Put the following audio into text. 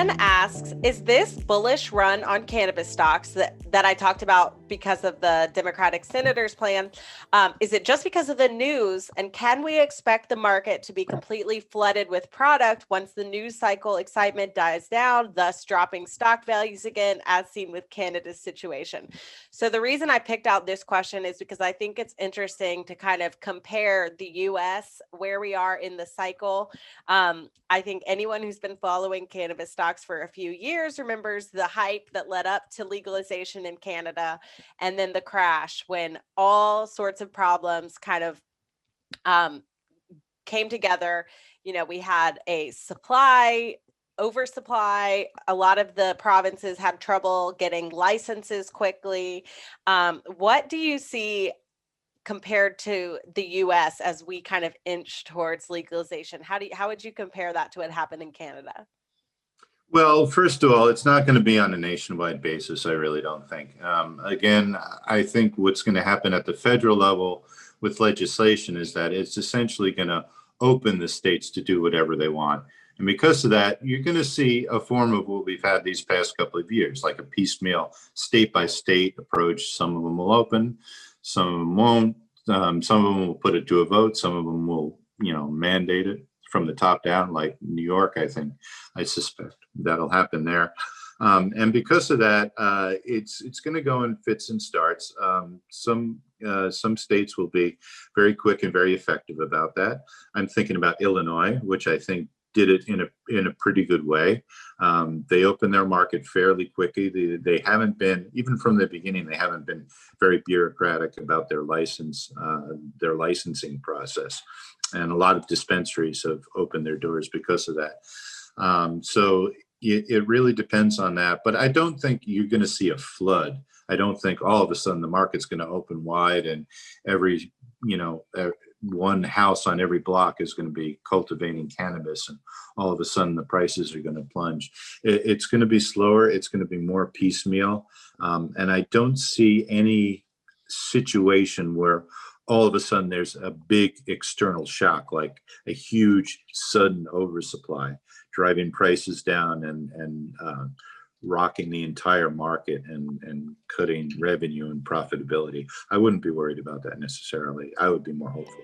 Dan asks, is this bullish run on cannabis stocks that I talked about because of the Democratic senator's plan? Is it just because of the news? And can we expect the market to be completely flooded with product once the news cycle excitement dies down, thus dropping stock values again, as seen with Canada's situation? So the reason I picked out this question is because I think it's interesting to kind of compare the US, where we are in the cycle. I think anyone who's been following cannabis stocks for a few years remembers the hype that led up to legalization in Canada, and then the crash when all sorts of problems kind of um, came together. We had a oversupply. A lot of the provinces had trouble getting licenses quickly. What do you see compared to the US as we kind of inch towards legalization? How would you compare that to what happened in Canada? Well, first of all, it's not going to be on a nationwide basis. I really don't think. Again, I think what's going to happen at the federal level with legislation is that it's essentially going to open the states to do whatever they want. And because of that, you're going to see a form of what we've had these past couple of years, like a piecemeal state by state approach. Some of them will open, some of them won't. Some of them will put it to a vote. Some of them will, mandate it from the top down, like New York. I suspect that'll happen there. And because of that, it's going to go in fits and starts. Some states will be very quick and very effective about that. I'm thinking about Illinois, which I think did it in a pretty good way. They opened their market fairly quickly. They haven't been, even from the beginning, they haven't been very bureaucratic about their licensing process. And a lot of dispensaries have opened their doors because of that. So it really depends on that. But I don't think you're going to see a flood. I don't think all of a sudden the market's going to open wide and every, one house on every block is going to be cultivating cannabis and all of a sudden the prices are going to plunge. It's going to be slower. It's going to be more piecemeal. And I don't see any situation where all of a sudden there's a big external shock, like a huge sudden oversupply, driving prices down and rocking the entire market and cutting revenue and profitability. I wouldn't be worried about that necessarily. I would be more hopeful.